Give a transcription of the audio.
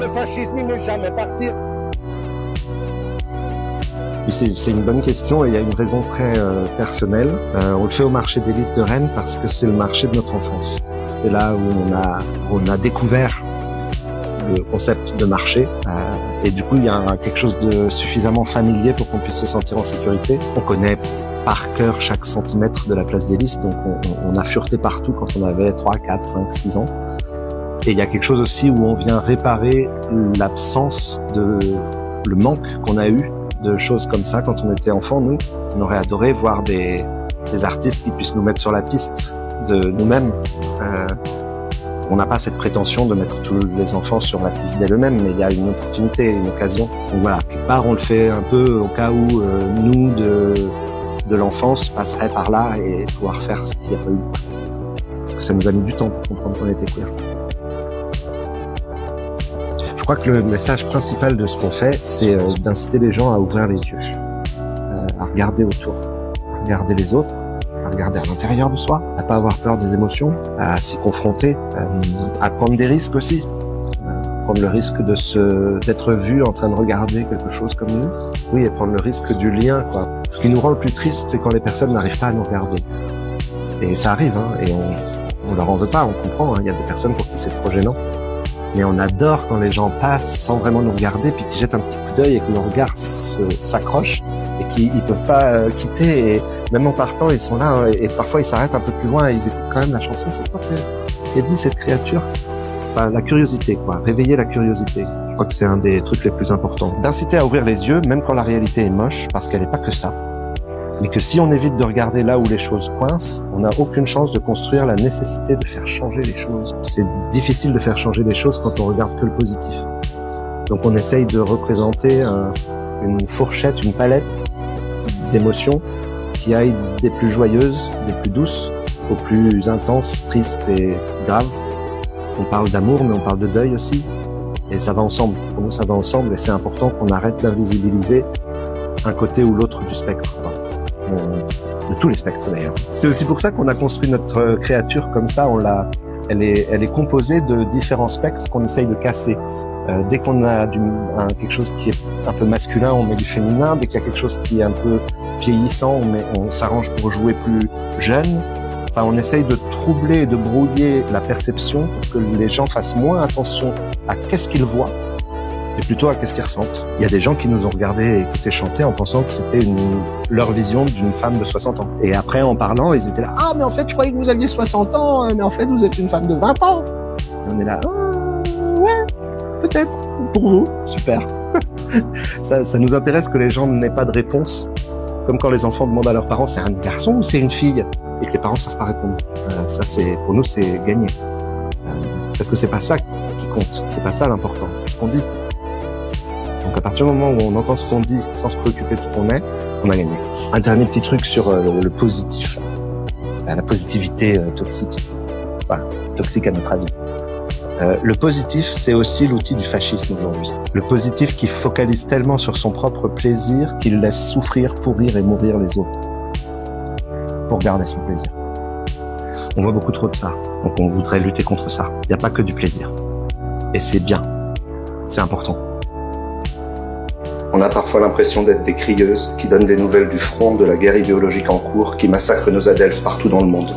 le fascisme, il n'est jamais parti. C'est une bonne question et il y a une raison très personnelle. On le fait au marché des Lys de Rennes parce que c'est le marché de notre enfance. C'est là où on a découvert le concept de marché et du coup il y a quelque chose de suffisamment familier pour qu'on puisse se sentir en sécurité. On connaît par cœur chaque centimètre de la place des Lys, donc on a fureté partout quand on avait 3, 4, 5, 6 ans. Et il y a quelque chose aussi où on vient réparer l'absence le manque qu'on a eu de choses comme ça quand on était enfant. Nous, on aurait adoré voir des artistes qui puissent nous mettre sur la piste de nous-mêmes. On n'a pas cette prétention de mettre tous les enfants sur la piste d'eux-mêmes, mais il y a une opportunité, une occasion. Donc voilà, quelque part on le fait un peu au cas où nous de l'enfance passerait par là et pouvoir faire ce qu'il n'y a pas eu. Parce que ça nous a mis du temps pour comprendre qu'on était queer. Je crois que le message principal de ce qu'on fait, c'est d'inciter les gens à ouvrir les yeux, à regarder autour, à regarder les autres, à regarder à l'intérieur de soi, à pas avoir peur des émotions, à s'y confronter, à prendre des risques aussi, prendre le risque d'être vu en train de regarder quelque chose comme nous. Oui, et prendre le risque du lien, quoi. Ce qui nous rend le plus triste, c'est quand les personnes n'arrivent pas à nous regarder. Et ça arrive, hein, et on leur en veut pas, on comprend, hein, il y a des personnes pour qui c'est trop gênant. Mais on adore quand les gens passent sans vraiment nous regarder, puis qu'ils jettent un petit coup d'œil et que nos regards s'accrochent et qu'ils peuvent pas quitter. Et même en partant, ils sont là et parfois ils s'arrêtent un peu plus loin et ils écoutent quand même la chanson. C'est quoi qu'elle dit cette créature? Enfin, la curiosité, quoi. Réveiller la curiosité. Je crois que c'est un des trucs les plus importants. D'inciter à ouvrir les yeux, même quand la réalité est moche, parce qu'elle est pas que ça. Mais que si on évite de regarder là où les choses coincent, on n'a aucune chance de construire la nécessité de faire changer les choses. C'est difficile de faire changer les choses quand on regarde que le positif. Donc on essaye de représenter une fourchette, une palette d'émotions qui aillent des plus joyeuses, des plus douces, aux plus intenses, tristes et graves. On parle d'amour, mais on parle de deuil aussi. Et ça va ensemble. Pour nous, ça va ensemble et c'est important qu'on arrête d'invisibiliser un côté ou l'autre du spectre, quoi. De tous les spectres d'ailleurs. C'est aussi pour ça qu'on a construit notre créature comme ça. Elle est composée de différents spectres qu'on essaye de casser. Dès qu'on a quelque chose qui est un peu masculin, on met du féminin. Dès qu'il y a quelque chose qui est un peu vieillissant, on s'arrange pour jouer plus jeune. Enfin, on essaye de troubler et de brouiller la perception pour que les gens fassent moins attention à qu'est-ce qu'ils voient et plutôt à qu'est-ce qu'ils ressentent. Il y a des gens qui nous ont regardé et écouté chanter en pensant que c'était leur vision d'une femme de 60 ans. Et après, en parlant, ils étaient là, ah, mais en fait, je croyais que vous aviez 60 ans, mais en fait, vous êtes une femme de 20 ans. Et on est là, ouais, peut-être, pour vous, super. ça nous intéresse que les gens n'aient pas de réponse, comme quand les enfants demandent à leurs parents, c'est un garçon ou c'est une fille? Et que les parents savent pas répondre. Ça, pour nous, c'est gagné. Parce que c'est pas ça qui compte, c'est pas ça l'important, c'est ce qu'on dit. Donc à partir du moment où on entend ce qu'on dit sans se préoccuper de ce qu'on est, on a gagné. Un dernier petit truc sur le positif, la positivité toxique, enfin toxique à notre avis. Le positif, c'est aussi l'outil du fascisme aujourd'hui. Le positif qui focalise tellement sur son propre plaisir qu'il laisse souffrir, pourrir et mourir les autres pour garder son plaisir. On voit beaucoup trop de ça, donc on voudrait lutter contre ça. Il n'y a pas que du plaisir. Et c'est bien, c'est important. On a parfois l'impression d'être des crieuses qui donnent des nouvelles du front de la guerre idéologique en cours qui massacre nos adelphes partout dans le monde.